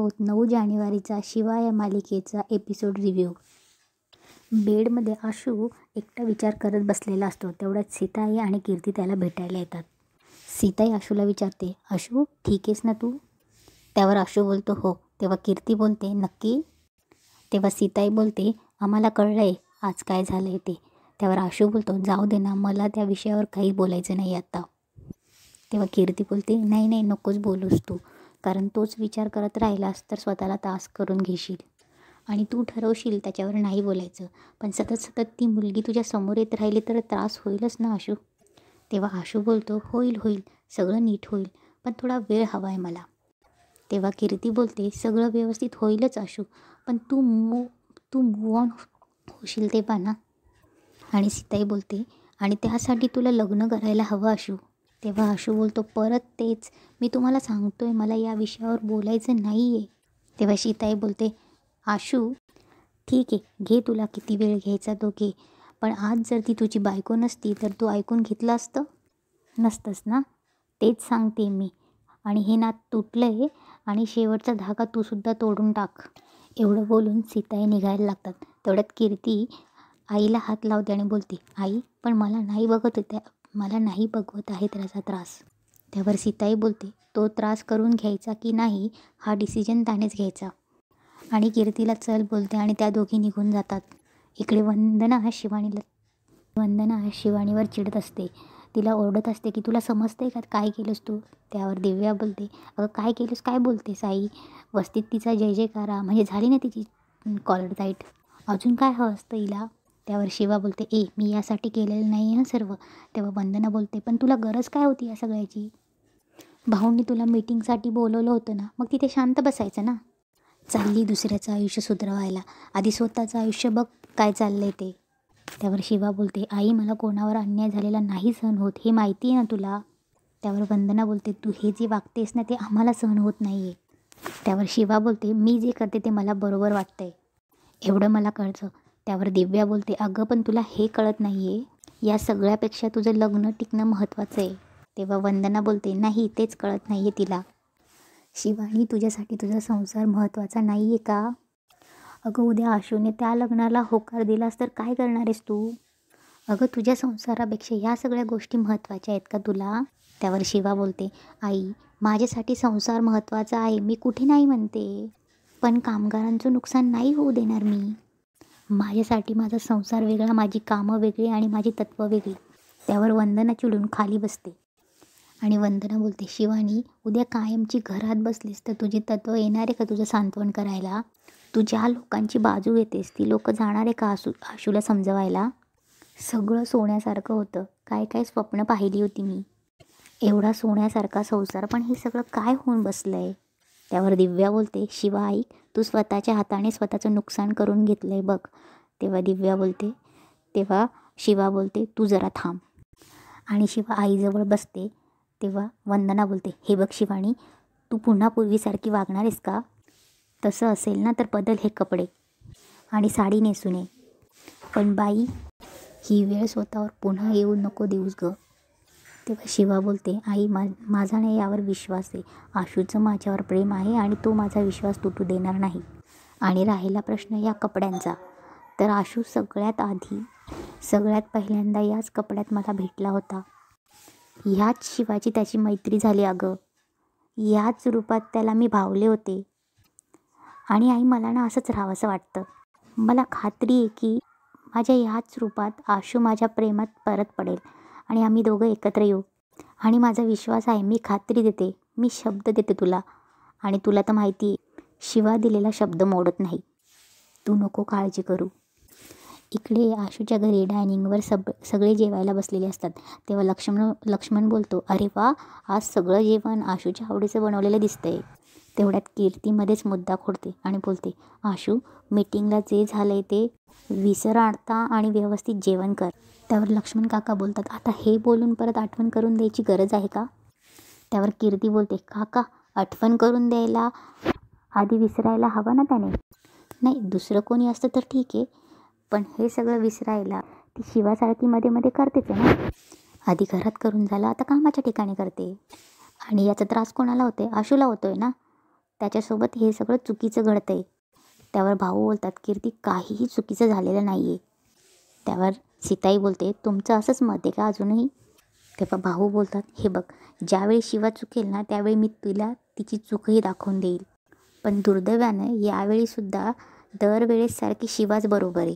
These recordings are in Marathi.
आहोत 9 जानेवारीचा शिवा या मालिकेचा एपिसोड रिव्ह्यू. बेडमध्ये आशू एकटा विचार करत बसलेला असतो. तेवढ्यात सीताई आणि कीर्ती त्याला भेटायला येतात. सीताई आशूला विचारते, आशू ठीक आहेस ना तू? त्यावर आशू बोलतो हो. तेव्हा कीर्ती बोलते नक्की? तेव्हा सीताई बोलते आम्हाला कळलं आहे आज काय झालं आहे ते. त्यावर आशू बोलतो जाऊ दे ना, मला त्या विषयावर काही बोलायचं नाही आता. तेव्हा कीर्ती बोलते नाही नाही नकोच बोलूस तू, कारण तोच विचार करत राहिलास तर स्वतःला त्रास करून घेशील आणि तू ठरवशील त्याच्यावर नाही बोलायचं. पण सतत ती मुलगी तुझ्या समोर येत राहिली तर त्रास होईलच ना आशू. तेव्हा आशू बोलतो होईल सगळं नीट होईल, पण थोडा वेळ हवा आहे मला. तेव्हा कीर्ती बोलते सगळं व्यवस्थित होईलच आशू, पण तू मूव ऑन होशील तेव्हा ना. आणि सीताई बोलते आणि त्यासाठी तुला लग्न करायला हवं आशू. तेव्हा आशू बोलतो परत तेच, मी तुम्हाला सांगतोय मला या विषयावर बोलायचं नाही आहे. तेव्हा सीताई बोलते आशू ठीक आहे, घे तुला किती वेळ घ्यायचा तो घे, पण आज जर ती तुझी बायको नसती तर तू ऐकून घेतलं असतं नसतंस ना. तेच सांगते मी. आणि हे नात तुटलं आहे आणि शेवटचा धागा तूसुद्धा तोडून टाक. एवढं बोलून सीताई निघायला लागतात. तेवढ्यात कीर्ती आईला हात लावते आणि बोलते आई पण मला नाही बघवत आहे त्याचा त्रास. त्यावर सीताई बोलते तो त्रास करून घ्यायचा की नाही हा डिसिजन त्यानेच घ्यायचा. आणि कीर्तीला चल बोलते आणि त्या दोघी निघून जातात. इकडे वंदना शिवानीवर चिडत असते. तिला ओरडत असते की तुला समजते का काय केलंस तू. त्यावर दिव्या बोलते अगं काय केलंस, काय बोलतेस आई. वस्तीत तिचा जय जयकारा म्हणजे झाली ना तिची कॉलर टाईट, अजून काय हवं असतं हिला. त्यावर शिवा बोलते मी यासाठी केलेलं नाही हं सर्व. तेव्हा वंदना बोलते पण तुला गरज काय होती या सगळ्याची. भाऊंनी तुला मीटिंगसाठी बोलवलं होतं ना, मग तिथे शांत बसायचं ना. चालली दुसऱ्याचं आयुष्य सुधरवायला, आधी स्वतःचं आयुष्य बघ काय चाललं आहे ते. त्यावर शिवा बोलते आई मला कोणावर अन्याय झालेला नाही सहन होत, हे माहिती आहे ना तुला. त्यावर वंदना बोलते तू हे जे वागतेस ना ते आम्हाला सहन होत नाही आहे. त्यावर शिवा बोलते मी जे करते ते मला बरोबर वाटतंय, एवढं मला कळतं. त्यावर दिव्या बोलते अगं पण तुला हे कळत नाही आहे, या सगळ्यापेक्षा तुझं लग्न टिकणं महत्त्वाचं आहे. तेव्हा वंदना बोलते नाही तेच कळत नाही आहे तिला. शिवानी तुझ्यासाठी तुझा संसार महत्त्वाचा नाही आहे का. अगं उद्या आशूने त्या लग्नाला होकार दिलास तर काय करणार आहेस तू. अगं तुझ्या संसारापेक्षा ह्या सगळ्या गोष्टी महत्त्वाच्या आहेत का तुला. त्यावर शिवा बोलते आई माझ्यासाठी संसार महत्त्वाचा आहे, मी कुठे नाही म्हणते, पण कामगारांचं नुकसान नाही होऊ देणार मी. माझ्यासाठी माझा संसार वेगळा, माझी कामं वेगळी आणि माझी तत्त्व वेगळी. त्यावर वंदना चिडून खाली बसते आणि वंदना बोलते शिवानी उद्या कायमची घरात बसलीस तर तुझी तत्त्व येणार आहे का तुझं सांत्वन करायला. तू ज्या लोकांची बाजू घेतेस ती लोक जाणार आहे का आशूला समजवायला. सगळं सोन्यासारखं होतं, काय स्वप्न पाहिली होती मी, एवढा सोन्यासारखा संसार, पण हे सगळं काय होऊन बसलं आहे. त्यावर दिव्या बोलते शिवा ऐक तू स्वतःच्या हाताने स्वतःचं नुकसान करून घेतलं आहे बघ. तेव्हा शिवा बोलते तू जरा थांब. आणि शिवा आईजवळ बसते. तेव्हा वंदना बोलते हे बघ शिवानी तू पुन्हा पूर्वीसारखी वागणार आहेस का. तसं असेल ना तर बदल हे कपडे आणि साडी नेसू नये, पण बाई ही वेळ स्वतःवर पुन्हा येऊ नको देऊस ग. तेव्हा शिवा बोलते आई माझा नाही यावर विश्वास आहे, आशूचं माझ्यावर प्रेम आहे आणि तो माझा विश्वास तुटू देणार नाही. आणि राहिला प्रश्न या कपड्यांचा, तर आशू सगळ्यात पहिल्यांदा याच कपड्यात मला भेटला होता. ह्याच शिवाची त्याची मैत्री झाली अगं, याच रूपात त्याला मी भावले होते. आणि आई मला ना असंच राहावंसं वाटतं. मला खात्री आहे की माझ्या ह्याच रूपात आशू माझ्या प्रेमात परत पडेल आणि आम्ही दोघं एकत्र येऊ. आणि माझा विश्वास आहे, मी खात्री देते, मी शब्द देते तुला, आणि तुला तर माहिती आहे शिवा दिलेला शब्द मोडत नाही, तू नको काळजी करू. इकडे आशूच्या घरी डायनिंगवर सगळे जेवायला बसलेले असतात. तेव्हा लक्ष्मण बोलतो अरे वा आज सगळं जेवण आशूच्या आवडीचं बनवलेलं दिसतंय. तेवढ्यात कीर्ती मध्येच मुद्दा खोडते आणि बोलते आशू मीटिंगला जे झालंय ते विसर आणता आणि व्यवस्थित जेवण कर. त्यावर लक्ष्मण काका बोलतात आता हे बोलून परत आठवण करून द्यायची गरज आहे का. त्यावर कीर्ती बोलते काका आठवण करून द्यायला आधी विसरायला हवा ना त्याने. नाही दुसरं कोणी असतं तर ठीक आहे, पण हे सगळं विसरायला ती शिवासारखी मध्ये करतेच आहे ना. आधी घरात करून झालं, आता कामाच्या ठिकाणी करते. आणि याचा त्रास कोणाला होते, आशूला होतोय ना. त्याच्यासोबत हे सगळं चुकीचं घडतं आहे. त्यावर भाऊ बोलतात कीर्ती काहीही चुकीचं झालेलं नाही आहे. त्यावर सीताई बोलते तुमचं असंच मत आहे का अजूनही? तेव्हा भाऊ बोलतात हे बघ, ज्यावेळी शिवा चुकेल ना त्यावेळी मी तिला तिची चूकही दाखवून देईल. पण दुर्दैवानं यावेळीसुद्धा दरवेळेससारखी शिवाच बरोबर आहे.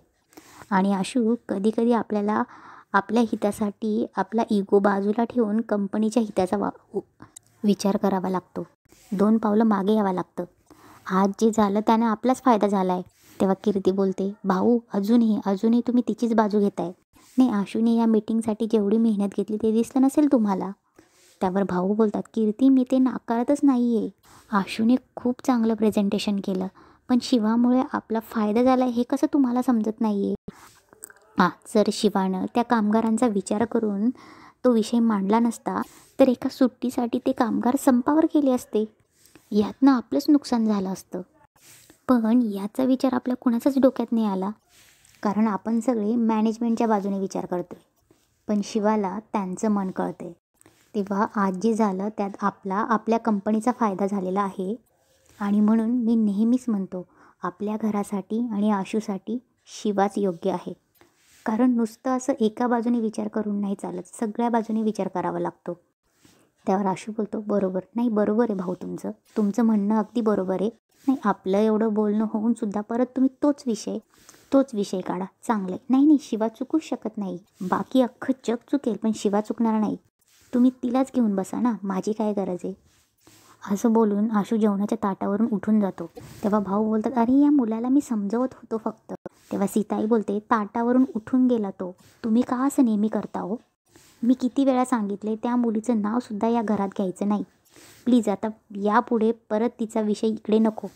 आणि आशू कधीकधी आपल्याला आपल्या हितासाठी आपला इगो बाजूला ठेवून कंपनीच्या हिताचा विचार करावा लागतो. 2 पावलं मागे यावं लागतं. आज जे झालं त्यानं आपलाच फायदा झाला आहे. तेव्हा कीर्ती बोलते भाऊ अजूनही तुम्ही तिचीच बाजू घेताय. नाही, आशूने या मीटिंगसाठी जेवढी मेहनत घेतली ते दिसलं नसेल तुम्हाला. त्यावर भाऊ बोलतात कीर्ती मी ते नाकारतच नाही आहे. आशूने खूप चांगलं प्रेझेंटेशन केलं, पण शिवामुळे आपला फायदा झाला हे कसं तुम्हाला समजत नाही आहे? जर शिवानं त्या कामगारांचा विचार करून तो विषय मांडला नसता तर एका सुट्टीसाठी ते कामगार संपावर गेले असते. यातनं आपलंच नुकसान झालं असतं. पण याचा विचार आपल्या कुणाचाच डोक्यात नाही आला, कारण आपण सगळे मॅनेजमेंटच्या बाजूने विचार करतोय. पण शिवाला त्यांचं मन कळतंय. तेव्हा आज जे झालं त्यात आपल्या कंपनीचा फायदा झालेला आहे. आणि म्हणून मी नेहमीच म्हणतो आपल्या घरासाठी आणि आशूसाठी शिवाच योग्य आहे. कारण नुसतं असं एका बाजूने विचार करून नाही चालत, सगळ्या बाजूने विचार करावा लागतो. त्यावर आशू बोलतो बरोबर. नाही, बरोबर आहे भाऊ, तुमचं म्हणणं अगदी बरोबर आहे. नाही, आपलं एवढं बोलणं होऊन सुद्धा परत तुम्ही तोच विषय काढा. चांगलं नाही, शिवा चुकूच शकत नाही. बाकी अख्खं जग चुकेल पण शिवा चुकणार नाही. तुम्ही तिलाच घेऊन बसा ना, माझी काय गरज आहे? असं बोलून आशू जेवणाच्या ताटावरून उठून जातो. तेव्हा भाऊ बोलतात अरे या मुलाला मी समजवत होतो फक्त. तेव्हा सीताई बोलते ताटावरून उठून गेला तो, तुम्ही का असं नेहमी करता हो? मी किती वेळा सांगितले त्या मुलीचं नावसुद्धा या घरात घ्यायचं नाही. प्लीज आता यापुढे परत तिचा विषय इकडे नको.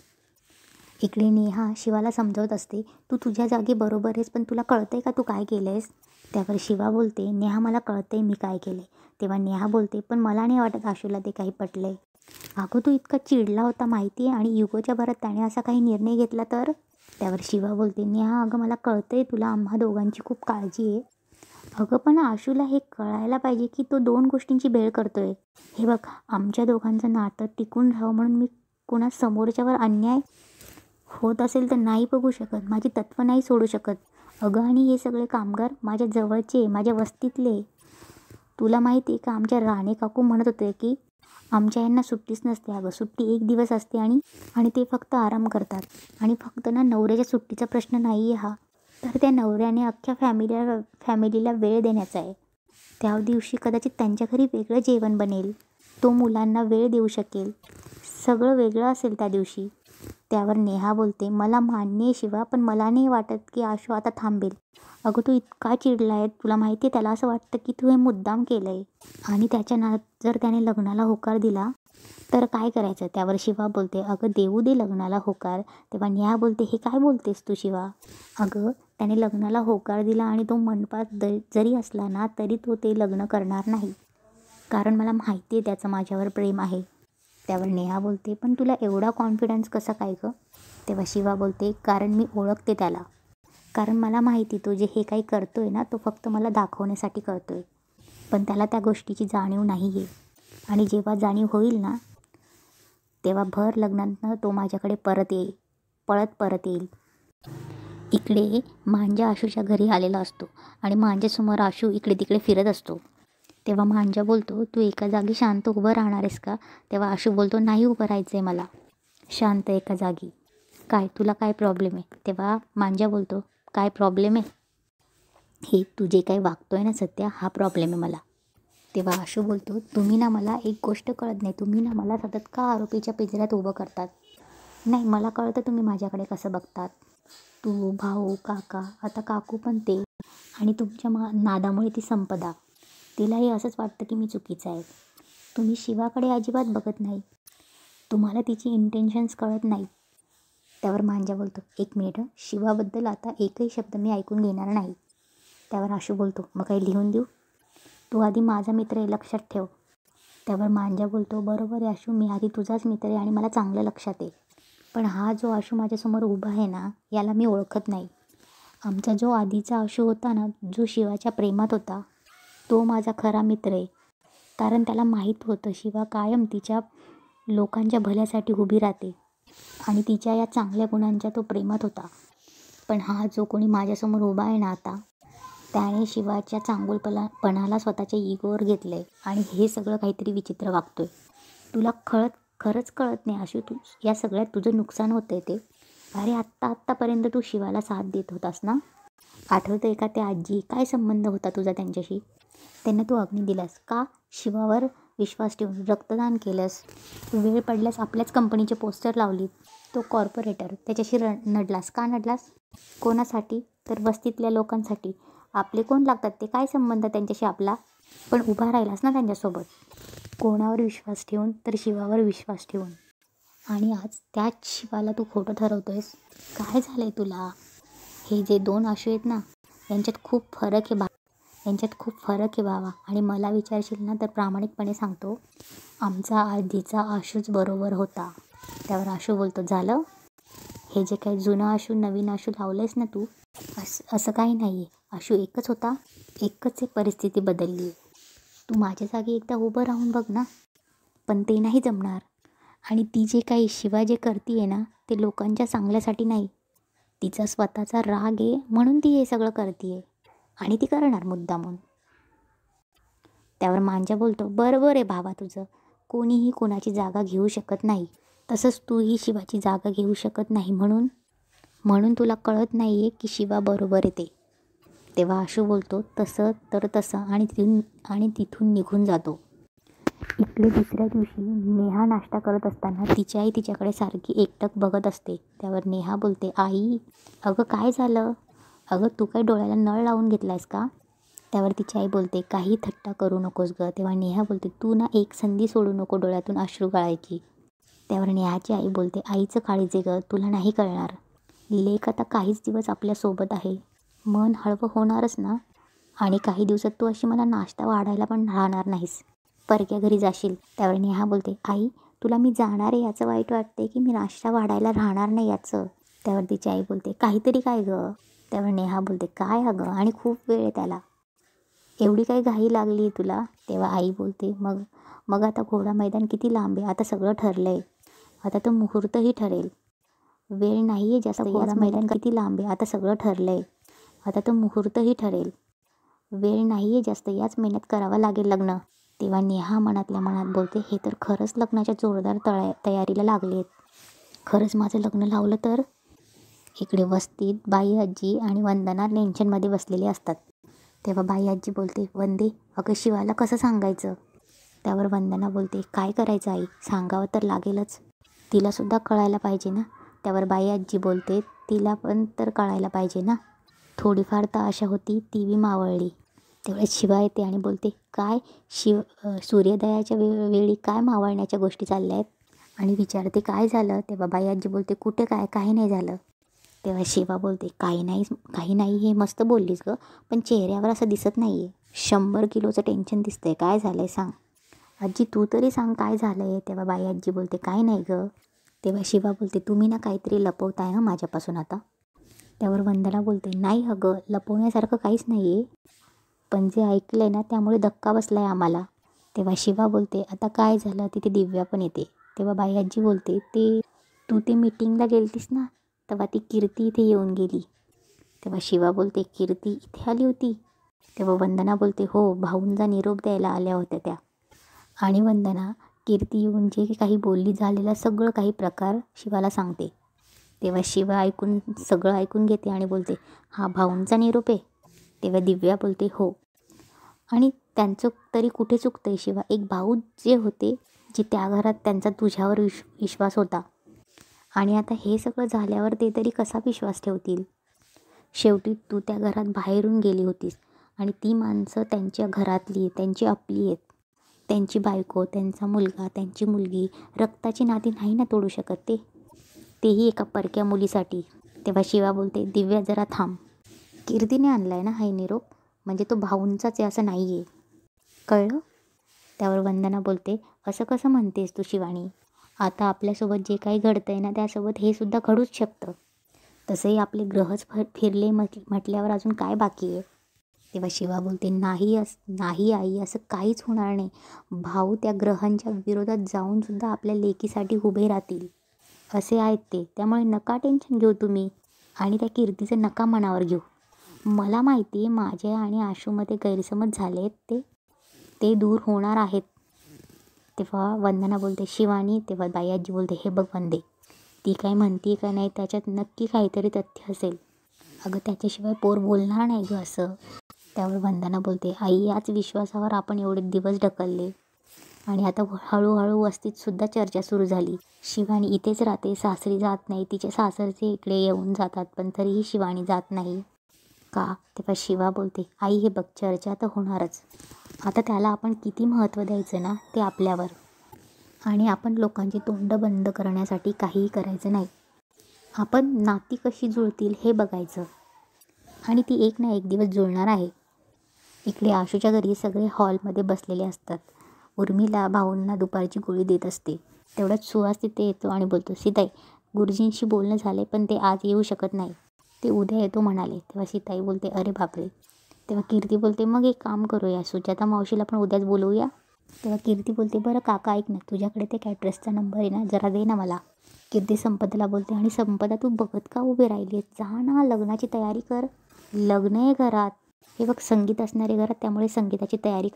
इकडे नेहा शिवाला समजवत असते तू तुझ्या जागी बरोबर आहेस, पण तुला कळतंय का तू काय केलं आहेस? त्यावर शिवा बोलते नेहा मला कळतंय मी काय केलं. तेव्हा नेहा बोलते पण मला नाही वाटत आशूला ते काही पटलंय. अगं तू इतका चिडला होता माहिती आहे, आणि युगोच्या भरात त्याने असा काही निर्णय घेतला तर? त्यावर शिवा बोलते नेहा अगं मला कळतंय तुला आम्हा दोघांची खूप काळजी आहे. अगं पण आशूला हे कळायला पाहिजे की तो 2 गोष्टींची भेळ करतोय. हे बघ, आमच्या दोघांचं नातं टिकून राहावं म्हणून मी कोणा समोरच्यावर अन्याय होत असेल तर नाही बघू शकत, माझी तत्त्व नाही सोडू शकत. अगं आणि हे सगळे कामगार माझ्या जवळचे, माझ्या वस्तीतले. तुला माहिती आहे का आमच्या राणे काकू म्हणत होते की आमच्या यांना सुट्टीच नसते. अगं सुट्टी 1 दिवस असते आणि ते फक्त आराम करतात. आणि फक्त ना नवऱ्याच्या सुट्टीचा प्रश्न नाही आहे हा, तर त्या नवऱ्याने अख्ख्या फॅमिलीला वेळ देण्याचा आहे. त्या दिवशी कदाचित त्यांच्या घरी वेगळं जेवण बनेल, तो मुलांना वेळ देऊ शकेल, सगळं वेगळं असेल त्या दिवशी. त्यावर नेहा बोलते मला मान्य आहे शिवा, पण मला नाही वाटत की आशू आता थांबेल. अगं तू इतका चिडला आहे, तुला माहिती आहे त्याला असं वाटतं की तू हे मुद्दाम केलं आहे. आणि जर त्याने लग्नाला होकार दिला तर काय करायचं? त्यावर शिवा बोलते अगं देऊ दे लग्नाला होकार. तेव्हा नेहा बोलते हे काय बोलतेस तू शिवा? अगं त्याने लग्नाला होकार दिला आणि तो मंडपात जरी असला ना तरी तो ते लग्न करणार नाही, कारण मला माहिती आहे त्याचं माझ्यावर प्रेम आहे. त्यावर नेहा बोलते पण तुला एवढा कॉन्फिडन्स कसा काय गं? तेव्हा शिवा बोलते कारण मी ओळखते त्याला, कारण मला माहिती तो जे हे काही करतोय ना तो फक्त मला दाखवण्यासाठी करतोय, पण त्याला त्या गोष्टीची जाणीव नाही आहे. आणि जेव्हा जाणीव होईल ना तेव्हा भर लग्नातनं तो माझ्याकडे परत येईल. इकडे मांजा आशूच्या घरी आलेला असतो आणि मांजासमोर आशू इकडे तिकडे फिरत असतो. तेव्हा मांजा बोलतो तू एका जागी शांत उभं राहणार आहेस का? तेव्हा आशू बोलतो नाही उभं राहायचं आहे मला शांत एका जागी. काय तुला काय प्रॉब्लेम आहे? तेव्हा मांजा बोलतो काय प्रॉब्लेम आहे? हे तू जे काही वागतोय ना सध्या हा प्रॉब्लेम आहे मला. तेव्हा आशू बोलतो तुम्ही ना मला एक गोष्ट कळत नाही, तुम्ही ना मला सतत का आरोपीच्या पिंजऱ्यात उभं करतात? नाही मला कळतं तुम्ही माझ्याकडे कसं बघतात. तू, भाऊ, काका, आता काकू पण ते, आणि तुमच्या नादामुळे ती संपदा, तिलाही असंच वाटतं की मी चुकीचं आहे. तुम्ही शिवाकडे अजिबात बघत नाही, तुम्हाला तिची इंटेन्शन्स कळत नाही. त्यावर मांजा बोलतो 1 मिनिट शिवाबद्दल आता एकही शब्द मी ऐकून घेणार नाही. त्यावर आशू बोलतो मग काही लिहून देऊ? तू आधी माझा मित्र आहे लक्षात ठेव. त्यावर मांजा बोलतो बरोबर आहे आशू, मी आधी तुझाच मित्र आहे आणि मला चांगलं लक्षात आहे, पण हा जो आशू माझ्यासमोर उभा आहे ना याला मी ओळखत नाही. आमचा जो आधीचा आशू होता ना, जो शिवाच्या प्रेमात होता, तो माझा खरा मित्र आहे. कारण त्याला माहीत होतं शिवा कायम तिच्या लोकांच्या भल्यासाठी उभी राहते आणि तिच्या या चांगल्या गुणांच्या तो प्रेमात होता. पण हा जो कोणी माझ्यासमोर उभा आहे ना आता, त्याने शिवाच्या चांगुलपणाला स्वतःच्या इगोवर घेतलं आहे आणि हे सगळं काहीतरी विचित्र वागतोय. तुला खरंच कळत नाही आशू, तू या सगळ्यात तुझं नुकसान होतं आहे ते. अरे आत्तापर्यंत तू शिवाला साथ देत होतास ना. आठवतं आहे का ते आजी, काय संबंध होता तुझा त्यांच्याशी? त्यांना तू अग्नी दिलास का? शिवावर विश्वास ठेवून रक्तदान केलंस. तू वेळ पडल्यास आपल्याच कंपनीचे पोस्टर लावलीत. तो कॉर्पोरेटर, त्याच्याशी नडलास का? नडलास कोणासाठी? तर वस्तीतल्या लोकांसाठी. आपले कोण लागतात ते? काय संबंध त्यांच्याशी आपला? पण उभा राहिलास ना त्यांच्यासोबत. कोणावर विश्वास ठेवून? तर शिवावर विश्वास ठेवून. आणि आज त्याच शिवाला तू खोटं ठरवतोयस. काय झालं आहे तुला? हे जे 2 आशू आहेत ना, यांच्यात खूप फरक आहे बाबा. आणि मला विचारशील ना तर प्रामाणिकपणे सांगतो, आमचा आधीचा आशूच बरोबर होता. त्यावर आशू बोलतो, झालं? हे जे काही जुनं आशू नवीन आशू लावलंयस ना तू, असं काही नाही आहे. आशू एकच होता, एकच आहे. परिस्थिती बदलली आहे. तू माझ्या जागी एकदा उभं राहून बघ ना. पण ते नाही जमणार. आणि ती जे काही शिवा जे करते आहे ना, ते लोकांच्या चांगल्यासाठी नाही. तिचा स्वतःचा राग आहे म्हणून ती हे सगळं करते आहे. आणि ती करणार मुद्दामून. त्यावर मांजा बोलतो, बरोबर आहे भावा तुझं. कोणीही कोणाची जागा घेऊ शकत नाही. तसंच तूही शिवाची जागा घेऊ शकत नाही. म्हणून तुला कळत नाही आहे की शिवा बरोबर आहे ते. तेव्हा आशू बोलतो, तसं तर तसं, आणि तिथून निघून जातो. इकडे दुसऱ्या दिवशी नेहा नाश्ता करत असताना तिची आई तिच्याकडे सारखी एकटक बघत असते. त्यावर नेहा बोलते, आई अगं काय झालं? अगं तू काय डोळ्याला नळ लावून घेतलायस का? त्यावर तिची आई बोलते, काही थट्टा करू नकोस गं. तेव्हा नेहा बोलते, तू ना एक संधी सोडू नको डोळ्यातून अश्रू गाळायची. त्यावर नेहाची आई बोलते, आईचं काळीज आहे गं, तुला नाही कळणार. लेक आता काहीच दिवस आपल्यासोबत आहे. मन हळवं होणारच ना. आणि काही दिवसात तू अशी मला नाश्ता वाढायला पण राहणार नाहीस. परक्या घरी जाशील. त्यावर नेहा बोलते, आई तुला मी जाणार आहे याचं वाईट वाटते की मी नाश्ता वाढायला राहणार नाही याचं? त्यावर तिची आई बोलते, काहीतरी काय गं? त्यावर नेहा बोलते, काय अगं, आणि खूप वेळ आहे त्याला. एवढी काही घाई लागली आहे तुला? तेव्हा आई बोलते, मग आता घोडा मैदान किती लांब आहे? आता सगळं ठरलं आहे. आता तर मुहूर्तही ठरेल. वेळ नाही आहे जास्त. घोडा मैदान किती लांब आहे? आता सगळं ठरलं आहे. आता तर मुहूर्तही ठरेल. वेळ नाही आहे जास्त. याच महिन्यात करावं लागेल लग्न. तेव्हा नेहा मनातल्या मनात बोलते, हे तर खरंच लग्नाच्या जोरदार तयारीला लागले आहेत. खरंच माझं लग्न लावलं तर? इकडे वस्तीत बाई आजी आणि वंदना टेन्शनमध्ये बसलेले असतात. तेव्हा बाई आजी बोलते, वंदे अगं शिवाला कसं सांगायचं? त्यावर वंदना बोलते, काय करायचं आई, सांगावं तर लागेलच. तिलासुद्धा कळायला पाहिजे ना. त्यावर बाई आजी बोलते, तिला पण तर कळायला पाहिजे ना. थोडीफार तर आशा होती, ती बी मावळली. तेवढ्यात शिवा येते आणि बोलते, काय सूर्योदयाच्या वेळी काय मावळण्याच्या गोष्टी चालल्या आहेत? आणि विचारते, काय झालं? तेव्हा बाई आजी बोलते, कुठे काय, काही नाही झालं. तेव्हा शिवा बोलते, काही नाही हे मस्त बोललीस गं, पण चेहऱ्यावर असं दिसत नाही आहे. 100 किलोचं टेन्शन दिसतंय. काय झालं आहे सांग. आजी तू तरी सांग काय झालं आहे. तेव्हा बाई आजी बोलते, काय नाही गं. तेव्हा शिवा बोलते, तुम्ही ना काहीतरी लपवताय हं माझ्यापासून आता. त्यावर वंदना बोलते, नाही अगं लपवण्यासारखं काहीच नाही आहे. पण जे ऐकलं आहे ना त्यामुळे धक्का बसला आहे आम्हाला. तेव्हा शिवा बोलते, आता काय झालं? तिथे दिव्या पण येते. तेव्हा बाई आजी बोलते, तू ते मीटिंगला गेलतीस ना, तेव्हा ती कीर्ती इथे येऊन गेली. तेव्हा शिवा बोलते, कीर्ती इथे आली होती? तेव्हा वंदना बोलते, हो भाऊंचा निरोप द्यायला आल्या होत्या त्या. आणि वंदना कीर्ती येऊन जे काही बोलली झालेला सगळं काही प्रकार शिवाला सांगते. तेव्हा शिवा सगळं ऐकून घेते आणि बोलते, हा भाऊंचा निरोप आहे? तेव्हा दिव्या बोलते, हो. आणि त्यांचं तरी कुठे चुकतं आहे शिवा? एक भाऊ जे होते, जे त्या घरात त्यांचा तुझ्यावर विश्वास होता, आणि आता हे सगळं झाल्यावर ते तरी कसा विश्वास ठेवतील? शेवटी तू त्या घरात बाहेरून गेली होतीस आणि ती माणसं त्यांच्या घरातली, त्यांची आपली आहेत. त्यांची बायको, त्यांचा मुलगा, त्यांची मुलगी, रक्ताची नाती नाही ना तोडू शकत तेही एका परक्या मुलीसाठी. तेव्हा शिवा बोलते, दिव्या जरा थांब. कीर्तीने आणला आहे ना हा निरोप, म्हणजे तो भाऊंचाच आहे असं नाही आहे, कळलं? त्यावर वंदना बोलते, असं कसं म्हणतेस तू शिवानी? आता आपल्यासोबत जे काही घडतं आहे ना त्यासोबत हे सुद्धा घडूच शकतं. तसंही आपले ग्रहच फिरले म्हटल्यावर अजून काय बाकी आहे? तेव्हा शिवा बोलते, नाही आई, असं काहीच होणार नाही. भाऊ त्या ग्रहांच्या विरोधात जाऊनसुद्धा आपल्या लेकीसाठी उभे राहतील असे आहेत ते, त्यामुळे नका टेन्शन घेऊ तुम्ही आणि त्या कीर्तीचं नका मनावर घेऊ. मला माहिती आहे माझ्या आणि आशूमध्ये गैरसमज झाले ते दूर होणार आहेत. तेव्हा वंदना बोलते शिवानी. तेव्हा बाई आजी बोलते, हे बघ वंदे, ती काय म्हणते का नाही त्याच्यात नक्की काहीतरी तथ्य असेल. अगं त्याच्याशिवाय पोर बोलणार नाही गं असं. त्यावर वंदना बोलते, आई याच विश्वासावर आपण एवढे दिवस ढकलले आणि आता हळूहळू वस्तीतसुद्धा चर्चा सुरू झाली. शिवानी इथेच राहते, सासरी जात नाही. तिचे सासरचे इकडे येऊन जातात पण तरीही शिवानी जात नाही का. तेव्हा शिवा बोलते, आई हे बघ चर्चा तर होणारच. आता त्याला आपण किती महत्त्व द्यायचं ना ते आपल्यावर. आणि आपण लोकांची तोंड बंद करण्यासाठी काहीही करायचं नाही. आपण नाती कशी जुळतील हे बघायचं आणि ती एक ना एक दिवस जुळणार आहे. इकडे आशूच्या घरी सगळे हॉलमध्ये बसलेले असतात. उर्मिला भाऊंना दुपारची गोळी देत असते. तेवढ्यात सुहास तिथे येतो आणि बोलतो, सीताई गुरुजींशी बोलणं झाले पण ते आज येऊ शकत नाही, ते उद्या येतो म्हणाले. तेव्हा सीताई बोलते, अरे बापरे. तेव्हा कीर्ती बोलते, मग एक काम करूया, सुजाता मावशीला पण उद्याच बोलवूया. तेव्हा कीर्ती बोलते, बरं काका ऐक ना, तुझ्याकडे ते कॅटरेसचा नंबर आहे ना, जरा दे ना मला. कीर्ती संपदाला बोलते, आणि संपदा तू बघत का उभी राहिली आहे, जा ना लग्नाची तयारी कर, लग्न आहे घरात. हे बघ संगीत असणारे घरात, त्यामुळे संगीताची तयारी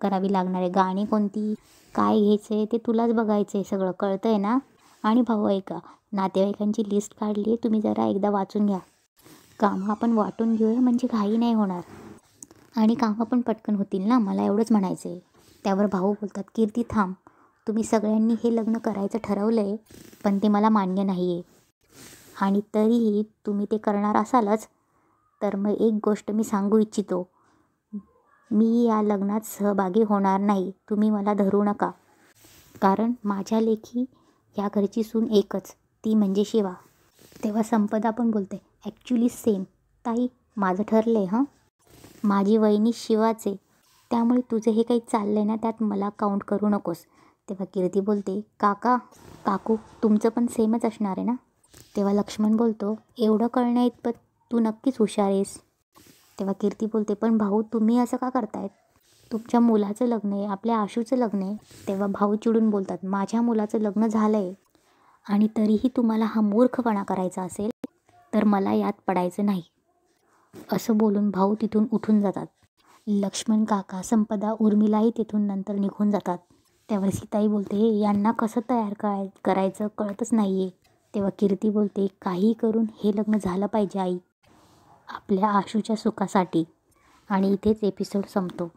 करावी लागणार आहे. गाणी कोणती, काय घ्यायचं आहे ते तुलाच बघायचं आहे, सगळं कळतं आहे ना. आणि भाऊ ऐका, नातेवाईकांची लिस्ट काढली आहे, तुम्ही जरा एकदा वाचून घ्या. कामं आपण वाटून घेऊया म्हणजे घाई नाही होणार आणि कामं पण पटकन होतील ना, मला एवढंच म्हणायचं आहे. त्यावर भाऊ बोलतात, कीर्ती थांब, तुम्ही सगळ्यांनी हे लग्न करायचं ठरवलं आहे पण ते मला मान्य नाही आहे आणि तरीही तुम्ही ते करणार असालच तर मग एक गोष्ट मी सांगू इच्छितो, मी या लग्नात सहभागी होणार नाही. तुम्ही मला धरू नका, कारण माझ्या लेखी या घरची सून एकच, ती म्हणजे शिवा. तेव्हा संपदा पण बोलते, ॲक्च्युली सेम ताई, माझं ठरलं आहे हं, माझी वहिनी शिवाचे, त्यामुळे तुझं हे काही चाललं आहे ना त्यात मला काउंट करू नकोस. तेव्हा कीर्ती बोलते, काकू तुमचं पण सेमच असणार आहे ना. तेव्हा लक्ष्मण बोलतो, एवढं कळण्या इतपत तू नक्कीच हुशार आहेस. तेव्हा कीर्ती बोलते, पण भाऊ तुम्ही असं का करतायत, तुमच्या मुलाचं लग्न आहे, आपल्या आशूचं लग्न आहे. तेव्हा भाऊ चिडून बोलतात, माझ्या मुलाचं लग्न झालं आहे आणि तरीही तुम्हाला हा मूर्खपणा करायचा असेल तर मला यात पडायचं नाही. असं बोलून भाऊ तिथून उठून जातात. लक्ष्मण काका, संपदा, उर्मिलाही तिथून नंतर निघून जातात. त्यावर सीताई बोलते, यांना कसं तयार करायचं कळतच नाही आहे. तेव्हा कीर्ती बोलते, काही करून हे लग्न झालं पाहिजे आई, आपल्या आशूच्या सुखासाठी. आणि इथेच एपिसोड संपतो.